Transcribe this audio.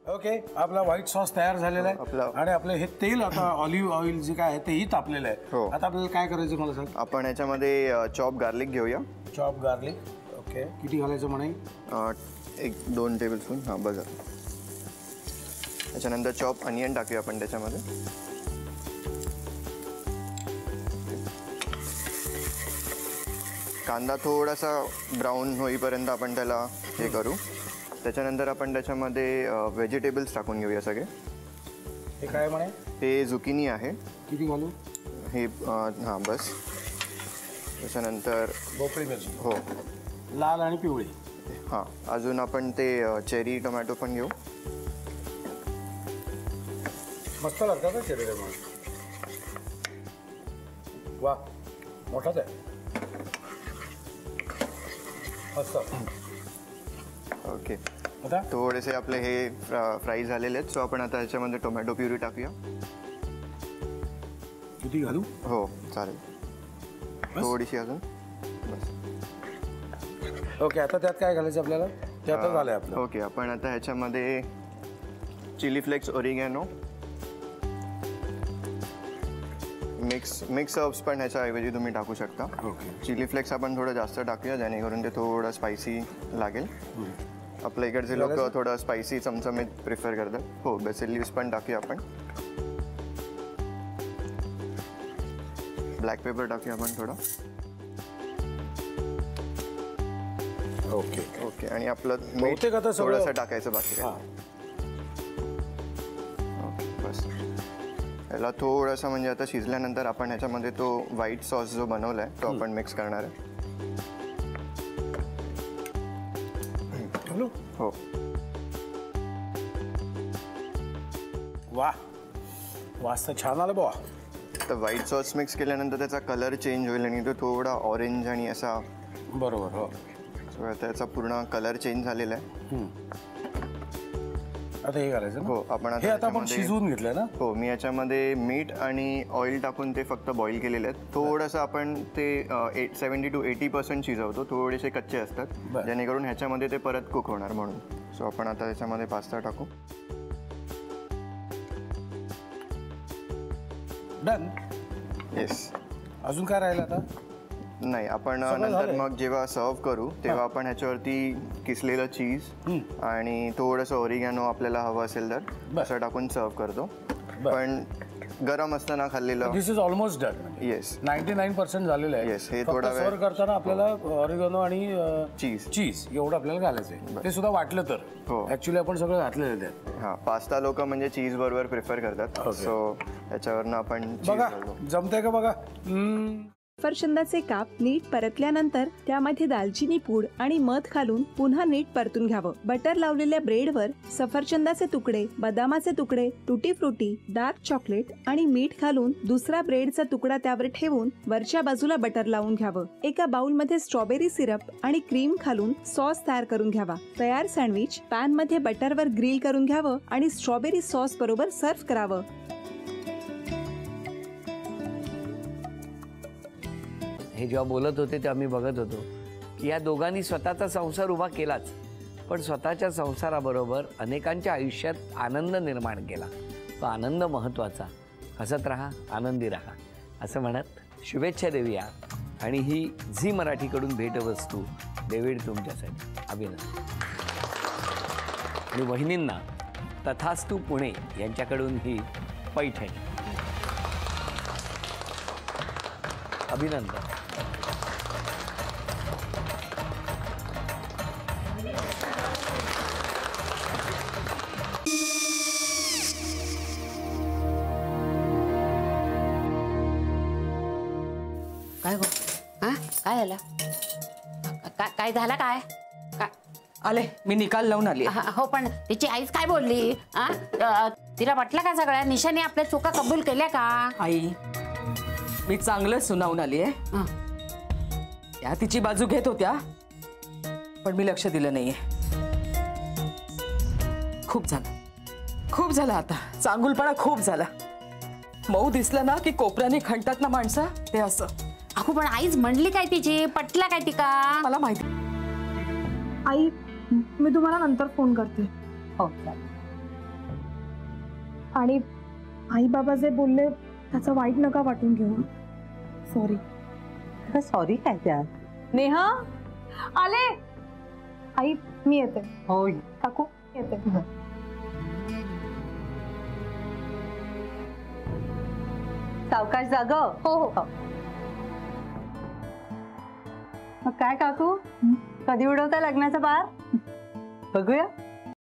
Okay, आपला white sauce तयार झालेला आहे आणि आपलं हे तेल आता ऑलिव्ह ऑइल जे काय आहे तेही तापलेलं आहे. आता आपल्याला काय करायचं मला सांग. आपण याच्यामध्ये चॉप गार्लिक घेऊया. Chop garlic, okay. किती घालायचं म्हणे? 1-2 टेबलस्पून. हां बघा. त्याच्यानंतर चॉप अनियन टाकूया आपण त्याच्यामध्ये. कांदा थोडासा ब्राऊन होईपर्यंत आपण त्याला हे करू. त्याच्यानंतर आपण त्याच्यामध्ये व्हेजिटेबल्स टाकून घेऊया सगळे. हे काय म्हणे? हे झुकिनी आहे. किती घालू? हे हां बस. त्याच्यानंतर भोपळी मिरची. हो, लाल आणि पिवळी. हां, अजून आपण ते चेरी टोमॅटो पण घेऊ. मस्त लागतात ना चेरी टोमॅटो. वा, मोठाच आहे. मस्त. ओके, आता थोडेसे आपले हे फ्राय झालेले आहेत. सो आपण आता ह्याच्यामध्ये टोमॅटो प्युरी टाकूया. किती घालू? हो चालेल, थोडीशी अजून बस. ओके, आता त्यात काय घालायचं आपल्याला? त्यात झालंय आपलं. ओके, आपण आता ह्याच्यामध्ये chilli flakes, oregano, mix herbs पण ह्याच्याऐवजी तुम्ही टाकू शकता. ओके. चिली फ्लेक्स आपण थोडं जास्त टाकूया जेणेकरून ते थोडं स्पायसी लागेल. आपल्या इकडचे लोक थोडं स्पायसी चमचमीत प्रिफर करतात. हो, बेसिल लीव्स पण टाकूया आपण. ब्लॅक पेपर टाकूया आपण थोडं. ओके ओके, आणि आपलं मीठ थोडंसं टाकायचं बाकी. ओके बस. याला थोडंसं म्हणजे आता शिजल्यानंतर आपण ह्याच्यामध्ये तो व्हाईट सॉस जो बनवला आहे तो आपण मिक्स करणार आहे. हो. वा, वास तर छान आला बुवा. तर व्हाईट सॉस मिक्स केल्यानंतर त्याचा कलर चेंज होईल आणि तो थोडा ऑरेंज आणि असा. बरोबर. हो, त्याचा पूर्ण कलर चेंज झालेला आहे. आता हे घालायचं. हो, आपण आता आपण शिजवून घेतलंय ना. हो, मी याच्यामध्ये मीठ आणि ऑइल टाकून ते फक्त बॉईल केलेले आहेत. थोडंसं आपण ते 70 to 80% शिजवतो. थोडेसे कच्चे असतात जेणेकरून ह्याच्यामध्ये ते परत कुक होणार म्हणून. सो आपण आता त्याच्यामध्ये पास्ता टाकू. डन. येस. अजून काय राहिलं आता? नाही, आपण नंतर मग जेव्हा सर्व करू तेव्हा आपण ह्याच्यावरती किसलेलं चीज आणि थोडंसं ओरिगॅनो आपल्याला हवं असेल तर असं टाकून सर्व करतो. पण गरम असताना खाल्लेलं. दिस इज ऑलमोस्ट डन. येस, 99% झालेलं आहे. येस. हे थोडा वेळ सर्व करताना आपल्याला ओरिगॅनो आणि चीज एवढं आपल्याला घालायचं आहे. ते सुद्धा वाटलं तर. हो, ऍक्च्युली आपण सगळं घातलेलं आहे. हां, पास्ता लोक म्हणजे चीज बरोबर प्रिफर करतात. सो त्याच्यावरनं आपण बघा जमतंय का बघा. सफरचंदाचे काप नीट परतल्यानंतर त्यामध्ये दालचिनी पूड आणि मध घालून पुन्हा नीट परतून घ्यावं. बटर लावलेल्या ब्रेडवर सफरचंदाचे तुकडे, बदामाचे तुकडे, टुटी फ्रुटी, डार्क चॉकलेट आणि मीठ घालून दुसरा ब्रेडचा तुकडा त्यावर ठेवून वरच्या बाजूला बटर लावून घ्यावं. एका बाउलमध्ये स्ट्रॉबेरी सिरप आणि क्रीम घालून सॉस तयार करून घ्यावा. तयार सँडविच पॅन मध्ये बटरवर ग्रिल करून घ्यावं आणि स्ट्रॉबेरी सॉस बरोबर सर्व्ह करावं. हे जेव्हा बोलत होते तेव्हा मी बघत होतो की या दोघांनी स्वतःचा संसार उभा केलाच, पण स्वतःच्या संसाराबरोबर अनेकांच्या आयुष्यात आनंद निर्माण केला. तो आनंद महत्त्वाचा. हसत राहा, आनंदी राहा असं म्हणत शुभेच्छा देऊया. आणि ही झी मराठीकडून भेटवस्तू डेव्हिड तुमच्यासाठी. अभिनंदन. आणि वहिनींना तथास्तू पुणे यांच्याकडून ही पैठणी. अभिनंदन. काय गो? हा, काय झालं? काय झालं? काय आले, मी निकाल लावून आली. हो, पण तिची आईच काय बोलली? तिला वाटलं का सगळ्या निशाने आपल्या चुका कबूल केल्या का? आई, मी चांगलं सुनावून आली आहे. त्या तिची बाजू घेत होत्या पण मी लक्ष दिलं नाहीये. खूप झालं आता. चांगुलपणा खूप झाला. मऊ दिसलं ना की कोपऱ्याने खणतात ना माणसं, ते असं. अहो, पण आईच म्हणली काय तिची? पटला काय तिका? मला माहिती. आई, मी तुम्हाला नंतर फोन करते. हो चालेल. आणि आई बाबा जे बोलले त्याचं वाईट नका वाटून घेऊ. सॉरी. सॉरी काय त्यात? नेहा आले. आई मी येते. हो काकू येते. सावकाश जाग. हो हो. मग काय काकू, कधी उडवता लग्नाचा बार? बघूया.